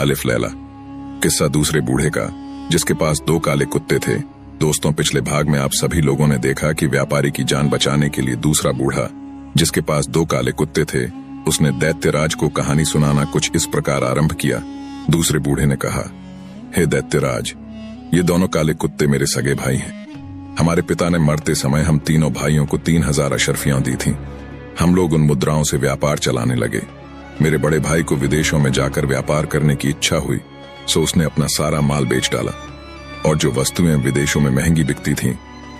अलिफ लैला। किस्सा दूसरे बूढ़े का, जिसके पास 2 काले कुत्ते थे। दोस्तों, पिछले भाग में आप सभी लोगों ने देखा कि व्यापारी की जान बचाने के लिए दूसरा बूढ़ा, जिसके पास 2 काले कुत्ते थे, उसने दैत्यराज को कहानी सुनाना कुछ इस प्रकार आरंभ किया। दूसरे बूढ़े ने कहा, हे दैत्यराज, ये दोनों काले कुत्ते मेरे सगे भाई हैं। हमारे पिता ने मरते समय हम तीनों भाइयों को 3000 अशर्फियां दी थीं। हम लोग उन मुद्राओं से व्यापार चलाने लगे। मेरे बड़े भाई को विदेशों में जाकर व्यापार करने की इच्छा हुई, सो उसने अपना सारा माल बेच डाला और जो वस्तुएं विदेशों में महंगी बिकती थीं,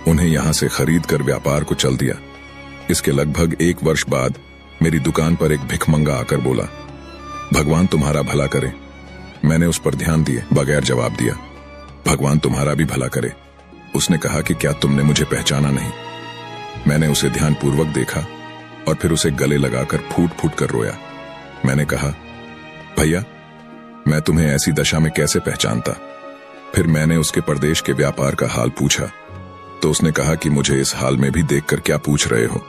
उन्हें यहां से खरीद कर व्यापार को चल दिया। इसके लगभग 1 वर्ष बाद मेरी दुकान पर एक भिखमंगा आकर बोला, भगवान तुम्हारा भला करे। मैंने उस पर ध्यान दिए बगैर जवाब दिया। भगवान तुम्हारा भी भला करे। उसने कहा कि क्या तुमने मुझे पहचाना नहीं? मैंने उसे ध्यानपूर्वक देखा और फिर उसे गले लगाकर फूट फूट कर रोया। मैंने कहा, भैया, मैं तुम्हें ऐसी दशा में कैसे पहचानता? फिर मैंने उसके परदेश के व्यापार का हाल पूछा तो उसने कहा कि मुझे इस हाल में भी देखकर क्या पूछ रहे हो।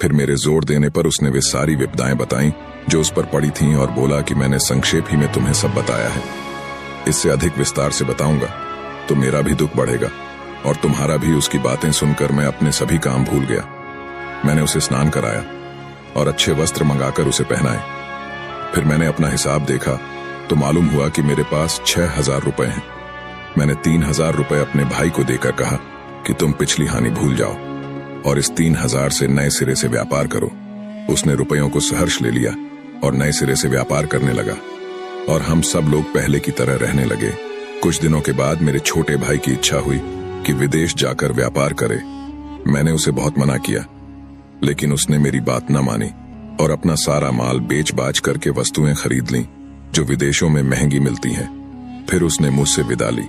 फिर मेरे जोर देने पर उसने वे सारी विपदाएं बताईं जो उस पर पड़ी थीं और बोला कि मैंने संक्षेप ही में तुम्हें सब बताया है। इससे अधिक विस्तार से बताऊंगा तो मेरा भी दुख बढ़ेगा और तुम्हारा भी। उसकी बातें सुनकर मैं अपने सभी काम भूल गया। मैंने उसे स्नान कराया और अच्छे वस्त्र मंगाकर उसे पहनाए। फिर मैंने अपना हिसाब देखा तो मालूम हुआ कि मेरे पास 6000 रुपए हैं। मैंने 3000 रुपए अपने भाई को देकर कहा कि तुम पिछली हानि भूल जाओ और इस 3000 से नए सिरे से व्यापार करो। उसने रुपयों को सहर्ष ले लिया और नए सिरे से व्यापार करने लगा और हम सब लोग पहले की तरह रहने लगे। कुछ दिनों के बाद मेरे छोटे भाई की इच्छा हुई कि विदेश जाकर व्यापार करे। मैंने उसे बहुत मना किया, लेकिन उसने मेरी बात न मानी और अपना सारा माल बेच बाच करके वस्तुएं खरीद लीं जो विदेशों में महंगी मिलती हैं। फिर उसने मुझसे विदा ली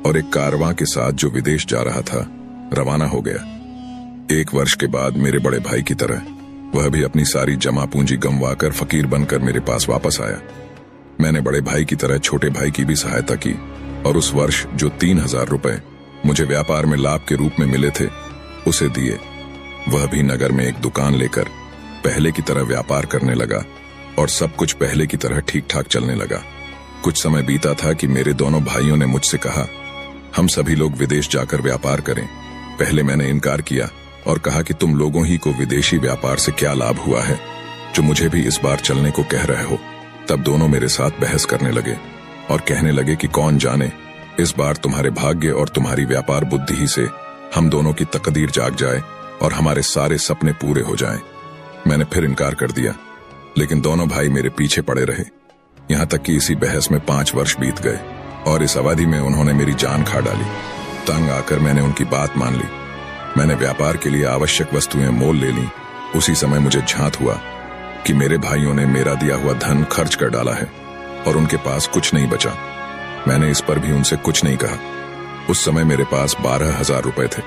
और एक कारवां के साथ जो विदेश जा रहा था रवाना हो गया। 1 वर्ष के बाद मेरे बड़े भाई की तरह वह भी अपनी सारी जमा पूंजी गंवाकर फकीर बनकर मेरे पास वापस आया। मैंने बड़े भाई की तरह छोटे भाई की भी सहायता की और उस वर्ष जो 3000 रुपए मुझे व्यापार में लाभ के रूप में मिले थे उसे दिए। वह भी नगर में एक दुकान लेकर पहले की तरह व्यापार करने लगा और सब कुछ पहले की तरह ठीक ठाक चलने लगा। कुछ समय बीता था कि मेरे दोनों भाइयों ने मुझसे कहा, हम सभी लोग विदेश जाकर व्यापार करें। पहले मैंने इनकार किया और कहा कि तुम लोगों ही को विदेशी व्यापार से क्या लाभ हुआ है जो मुझे भी इस बार चलने को कह रहे हो। तब दोनों मेरे साथ बहस करने लगे और कहने लगे कि कौन जाने, इस बार तुम्हारे भाग्य और तुम्हारी व्यापार बुद्धि ही से हम दोनों की तकदीर जाग जाए और हमारे सारे सपने पूरे हो जाएं। मैंने फिर इनकार कर दिया, लेकिन दोनों भाई मेरे पीछे पड़े रहे। यहाँ तक कि इसी बहस में 5 वर्ष बीत गए और इस अवधि में उन्होंने मेरी जान खा डाली। तंग आकर मैंने उनकी बात मान ली। मैंने व्यापार के लिए आवश्यक वस्तुएं मोल ले ली। उसी समय मुझे झांत हुआ कि मेरे भाइयों ने मेरा दिया हुआ धन खर्च कर डाला है और उनके पास कुछ नहीं बचा। मैंने इस पर भी उनसे कुछ नहीं कहा। उस समय मेरे पास 12,000 रुपए थे।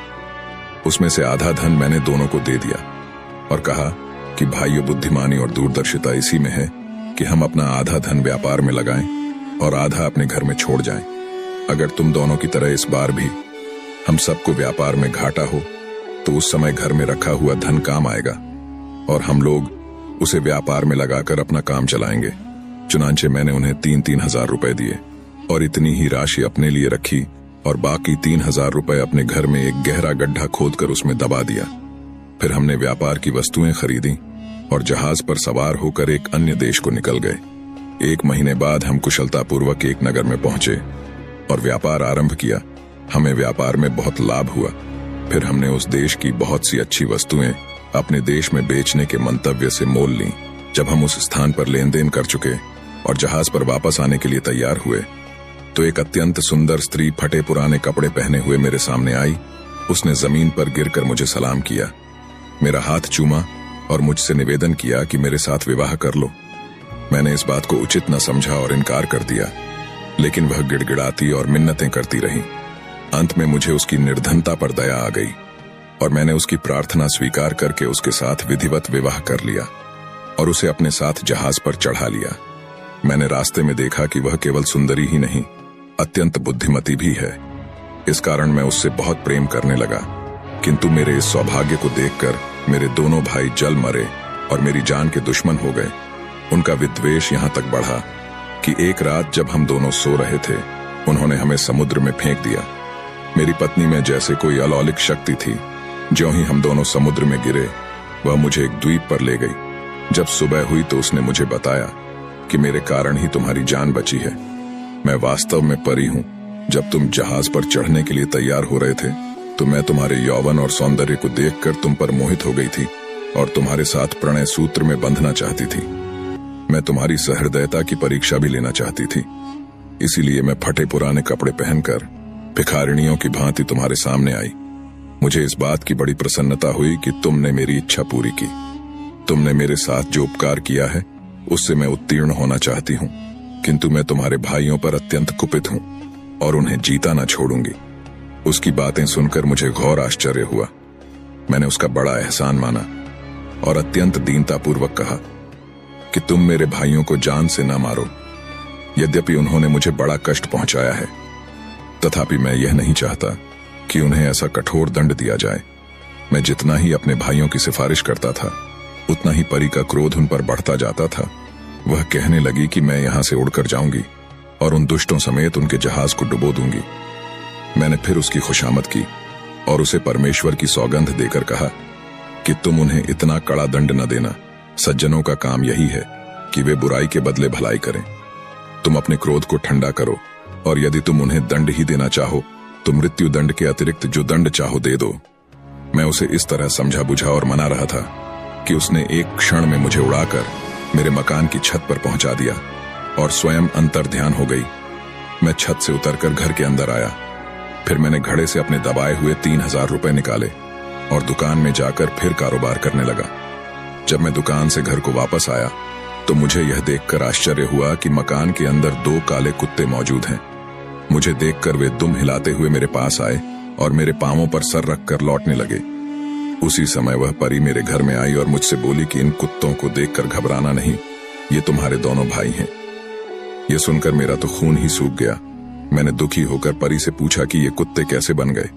उसमें से आधा धन मैंने दोनों को दे दिया और कहा कि भाइयों, बुद्धिमानी और दूरदर्शिता इसी में है कि हम अपना आधा धन व्यापार में लगाएं और आधा अपने घर में छोड़ जाएं। अगर तुम दोनों की तरह इस बार भी हम सबको व्यापार में घाटा हो तो उस समय घर में रखा हुआ धन काम आएगा और हम लोग उसे व्यापार में लगाकर अपना काम चलाएंगे। चुनांचे मैंने उन्हें 3,000 रुपए दिए और इतनी ही राशि अपने लिए रखी और बाकी 3,000 रुपए अपने घर में एक गहरा गड्ढा खोदकर उसमें दबा दिया। फिर हमने व्यापार की वस्तुएं खरीदी और जहाज पर सवार होकर एक अन्य देश को निकल गए। 1 महीने बाद हम कुशलतापूर्वक एक नगर में पहुंचे और व्यापार आरंभ किया। हमें व्यापार में बहुत लाभ हुआ। फिर हमने उस देश की बहुत सी अच्छी वस्तुएं अपने देश में बेचने के मंतव्य से मोल लीं। जब हम उस स्थान पर लेन देन कर चुके और जहाज पर वापस आने के लिए तैयार हुए तो एक अत्यंत सुंदर स्त्री फटे पुराने कपड़े पहने हुए मेरे सामने आई। उसने जमीन पर गिरकर मुझे सलाम किया, मेरा हाथ चूमा और मुझसे निवेदन किया कि मेरे साथ विवाह कर लो। मैंने इस बात को उचित न समझा और इनकार कर दिया, लेकिन वह गिड़गिड़ाती और मिन्नतें करती रही। अंत में मुझे उसकी निर्धनता पर दया आ गई और मैंने उसकी प्रार्थना स्वीकार करके उसके साथ विधिवत विवाह कर लिया और उसे अपने साथ जहाज पर चढ़ा लिया। मैंने रास्ते में देखा कि वह केवल सुंदरी ही नहीं, अत्यंत बुद्धिमती भी है। इस कारण मैं उससे बहुत प्रेम करने लगा, किंतु मेरे इस सौभाग्य को देखकर मेरे दोनों भाई जल मरे और मेरी जान के दुश्मन हो गए। उनका विद्वेष यहाँ तक बढ़ा कि एक रात जब हम दोनों सो रहे थे, उन्होंने हमें समुद्र में फेंक दिया। मेरी पत्नी में जैसे कोई अलौकिक शक्ति थी। ज्यों ही हम दोनों समुद्र में गिरे, वह मुझे एक द्वीप पर ले गई। जब सुबह हुई तो उसने मुझे बताया कि मेरे कारण ही तुम्हारी जान बची है। मैं वास्तव में परी हूँ। जब तुम जहाज पर चढ़ने के लिए तैयार हो रहे थे तो मैं तुम्हारे यौवन और सौंदर्य को देखकर तुम पर मोहित हो गई थी और तुम्हारे साथ प्रणय सूत्र में बंधना चाहती थी। मैं तुम्हारी सहृदयता की परीक्षा भी लेना चाहती थी। इसीलिए मैं फटे पुराने कपड़े पहनकर भिखारिणियों की भांति तुम्हारे सामने आई। मुझे इस बात की बड़ी प्रसन्नता हुई कि तुमने मेरी इच्छा पूरी की। तुमने मेरे साथ जो उपकार किया है उससे मैं उत्तीर्ण होना चाहती हूँ, किंतु मैं तुम्हारे भाइयों पर अत्यंत कुपित हूँ और उन्हें जीता न छोड़ूंगी। उसकी बातें सुनकर मुझे घोर आश्चर्य हुआ। मैंने उसका बड़ा एहसान माना और अत्यंत दीनतापूर्वक कहा कि तुम मेरे भाइयों को जान से न मारो। यद्यपि उन्होंने मुझे बड़ा कष्ट पहुंचाया है, तथापि मैं यह नहीं चाहता कि उन्हें ऐसा कठोर दंड दिया जाए। मैं जितना ही अपने भाइयों की सिफारिश करता था, उतना ही परी का क्रोध उन पर बढ़ता जाता था। वह कहने लगी कि मैं यहां से उड़कर जाऊंगी और उन दुष्टों समेत उनके जहाज को डुबो दूंगी। मैंने फिर उसकी खुशामद की और उसे परमेश्वर की सौगंध देकर कहा कि तुम उन्हें इतना कड़ा दंड न देना। सज्जनों का काम यही है कि वे बुराई के बदले भलाई करें। तुम अपने क्रोध को ठंडा करो और यदि तुम उन्हें दंड ही देना चाहो तो मृत्यु दंड के अतिरिक्त जो दंड चाहो दे दो। मैं उसे इस तरह समझा बुझा और मना रहा था कि उसने एक क्षण में मुझे उड़ाकर मेरे मकान की छत पर पहुंचा दिया और स्वयं अंतर्ध्यान हो गई। मैं छत से उतरकर घर के अंदर आया। फिर मैंने घड़े से अपने दबाए हुए 3000 रुपए निकाले और दुकान में जाकर फिर कारोबार करने लगा। जब मैं दुकान से घर को वापस आया तो मुझे यह देखकर आश्चर्य हुआ कि मकान के अंदर 2 काले कुत्ते मौजूद हैं। मुझे देखकर वे दुम हिलाते हुए मेरे पास आए और मेरे पांवों पर सर रखकर लौटने लगे। उसी समय वह परी मेरे घर में आई और मुझसे बोली कि इन कुत्तों को देखकर घबराना नहीं, ये तुम्हारे दोनों भाई हैं। यह सुनकर मेरा तो खून ही सूख गया। मैंने दुखी होकर परी से पूछा कि ये कुत्ते कैसे बन गए।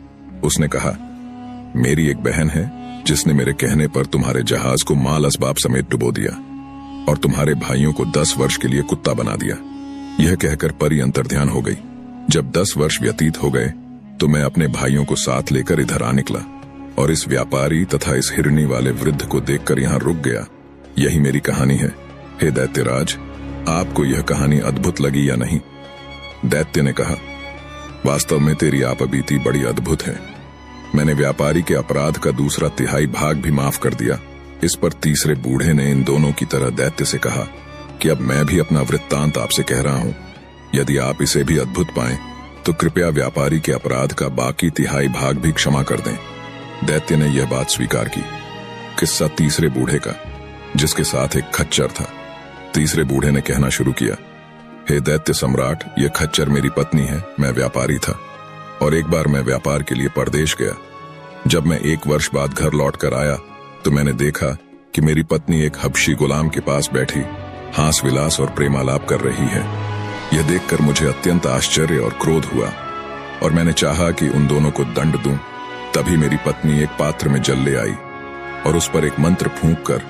उसने कहा, मेरी एक बहन है जिसने मेरे कहने पर तुम्हारे जहाज को माल असबाब समेत डुबो दिया और तुम्हारे भाइयों को 10 वर्ष के लिए कुत्ता बना दिया। यह कहकर परी अंतर्ध्यान हो गई। जब 10 वर्ष व्यतीत हो गए तो मैं अपने भाइयों को साथ लेकर इधर आ निकला और इस व्यापारी तथा इस हिरणी वाले वृद्ध को देखकर यहाँ रुक गया। यही मेरी कहानी है। हे दैत्यराज, आपको यह कहानी अद्भुत लगी या नहीं? दैत्य ने कहा, वास्तव में तेरी आपबीती बड़ी अद्भुत है। मैंने व्यापारी के अपराध का 2 तिहाई भाग भी माफ कर दिया। इस पर तीसरे बूढ़े ने इन दोनों की तरह दैत्य से कहा कि अब मैं भी अपना वृत्तांत आपसे कह रहा हूं। यदि आप इसे भी अद्भुत पाएं तो कृपया व्यापारी के अपराध का बाकी तिहाई भाग भी क्षमा कर दें। दैत्य ने यह बात स्वीकार की। किस्सा तीसरे बूढ़े का, जिसके साथ एक खच्चर था। तीसरे बूढ़े ने कहना शुरू किया, हे दैत्य सम्राट, ये खच्चर मेरी पत्नी है। मैं व्यापारी था और एक बार मैं व्यापार के लिए परदेश गया। जब मैं 1 वर्ष बाद घर लौट कर आया तो मैंने देखा कि मेरी पत्नी एक हबशी गुलाम के पास बैठी हास विलास और प्रेमालाप कर रही है। यह देखकर मुझे अत्यंत आश्चर्य और क्रोध हुआ और मैंने चाहा कि उन दोनों को दंड दूं। तभी मेरी पत्नी एक पात्र में जल ले आई और उस पर एक मंत्र फूंक कर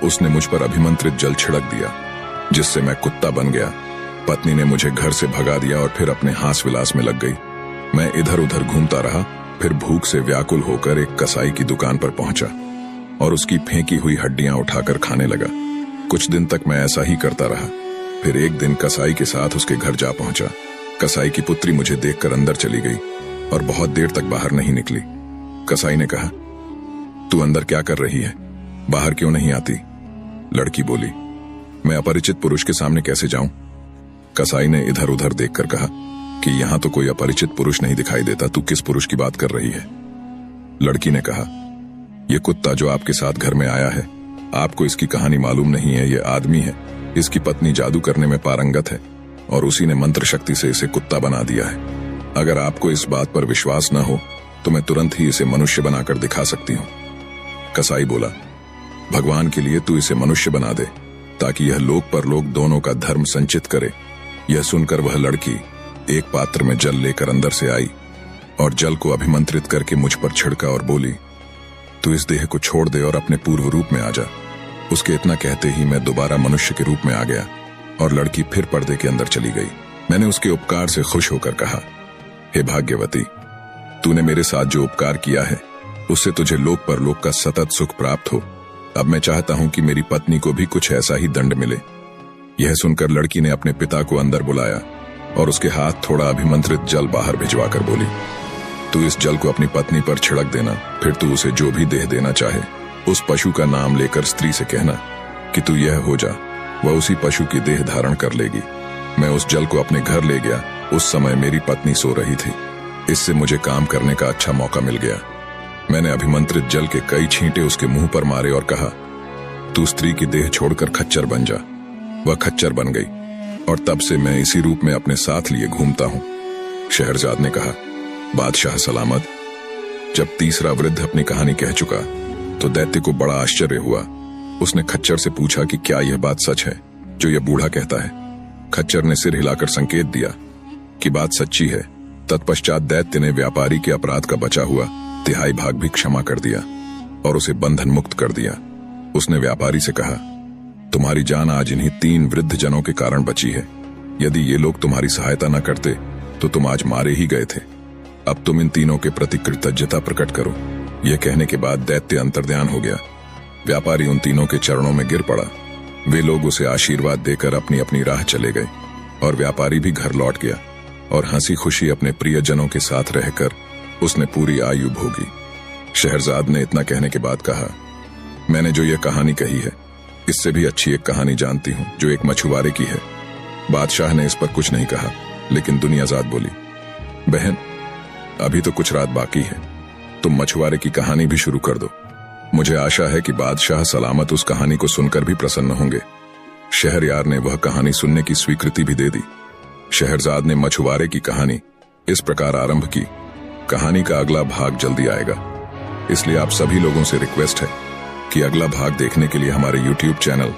उसने मुझ पर अभिमंत्रित जल छिड़क दिया, जिससे मैं कुत्ता बन गया। पत्नी ने मुझे घर से भगा दिया और फिर अपने हास विलास में लग गई। मैं इधर उधर घूमता रहा, फिर भूख से व्याकुल होकर एक कसाई की दुकान पर पहुंचा और उसकी फेंकी हुई हड्डियां उठाकर खाने लगा। कुछ दिन तक मैं ऐसा ही करता रहा। फिर एक दिन कसाई के साथ उसके घर जा पहुंचा। कसाई की पुत्री मुझे देखकर अंदर चली गई और बहुत देर तक बाहर नहीं निकली। कसाई ने कहा, तू अंदर क्या कर रही है? बाहर क्यों नहीं आती? लड़की बोली, मैं अपरिचित पुरुष के सामने कैसे जाऊं? कसाई ने इधर उधर देखकर कहा कि यहां तो कोई अपरिचित पुरुष नहीं दिखाई देता, तू किस पुरुष की बात कर रही है? लड़की ने कहा, यह कुत्ता जो आपके साथ घर में आया है, आपको इसकी कहानी मालूम नहीं है। यह आदमी है, इसकी पत्नी जादू करने में पारंगत है और उसी ने मंत्र शक्ति से इसे कुत्ता बना दिया है। अगर आपको इस बात पर विश्वास न हो तो मैं तुरंत ही इसे मनुष्य बनाकर दिखा सकती हूँ। कसाई बोला, भगवान के लिए तू इसे मनुष्य बना दे ताकि यह लोक परलोक दोनों का धर्म संचित करे। यह सुनकर वह लड़की एक पात्र में जल लेकर अंदर से आई और जल को अभिमंत्रित करके मुझ पर छिड़का और बोली, तू इस देह को छोड़ दे और अपने पूर्व रूप में आ जा। उसके इतना कहते ही मैं दोबारा मनुष्य के रूप में आ गया। और लड़की फिर पर्दे के अंदर चली गई। मैंने उसके उपकार से खुश होकर कहा, हे भाग्यवती, तूने मेरे साथ जो उपकार किया है उससे तुझे लोक परलोक का सतत सुख प्राप्त हो। अब मैं चाहता हूं कि मेरी पत्नी को भी कुछ ऐसा ही दंड मिले। यह सुनकर लड़की ने अपने पिता को अंदर बुलाया और उसके हाथ थोड़ा अभिमंत्रित जल बाहर भिजवाकर बोली, तू इस जल को अपनी पत्नी पर छिड़क देना, फिर तू उसे जो भी देह देना चाहे उस पशु का नाम लेकर स्त्री से कहना कि तू यह हो जा, वह उसी पशु की देह धारण कर लेगी। मैं उस जल को अपने घर ले गया। उस समय मेरी पत्नी सो रही थी। इससे मुझे काम करने का अच्छा मौका मिल गया। मैंने अभिमंत्रित जल के कई छींटे उसके मुंह पर मारे और कहा, तू स्त्री की देह छोड़कर खच्चर बन जा। वह खच्चर बन गई और तब से मैं इसी रूप में अपने साथ लिए घूमता हूं। शहरजाद ने कहा, बादशाह सलामत। जब तीसरा वृद्ध अपनी कहानी कह चुका तो दैत्य को बड़ा आश्चर्य हुआ। उसने खच्चर से पूछा कि क्या यह बात सच है जो यह बूढ़ा कहता है। खच्चर ने सिर हिलाकर संकेत दिया कि बात सच्ची है। तत्पश्चात दैत्य ने व्यापारी के अपराध का बचा हुआ तिहाई भाग भी क्षमा कर दिया और उसे बंधन मुक्त कर दिया। उसने व्यापारी से कहा, तुम्हारी जान आज इन्हीं 3 वृद्ध जनों के कारण बची है। यदि ये लोग तुम्हारी सहायता न करते तो तुम आज मारे ही गए थे। अब तुम इन तीनों के प्रति कृतज्ञता प्रकट करो। यह कहने के बाद दैत्य अंतर्ध्यान हो गया। व्यापारी उन तीनों के चरणों में गिर पड़ा। वे लोग उसे आशीर्वाद देकर अपनी अपनी राह चले गए और व्यापारी भी घर लौट गया और हंसी खुशी अपने प्रियजनों के साथ रहकर उसने पूरी आयु भोगी। शहरजाद ने इतना कहने के बाद कहा, मैंने जो यह कहानी कही है इससे भी अच्छी एक कहानी जानती हूं जो एक मछुआरे की है। बादशाह ने इस पर कुछ नहीं कहा, लेकिन दुनियाजाद बोली, बहन अभी तो कुछ रात बाकी है, तुम मछुआरे की कहानी भी शुरू कर दो। मुझे आशा है कि बादशाह सलामत उस कहानी को सुनकर भी प्रसन्न होंगे। शहरयार ने वह कहानी सुनने की स्वीकृति भी दे दी। शहरजाद ने मछुआरे की कहानी इस प्रकार आरंभ की। कहानी का अगला भाग जल्दी आएगा, इसलिए आप सभी लोगों से रिक्वेस्ट है कि अगला भाग देखने के लिए हमारे YouTube चैनल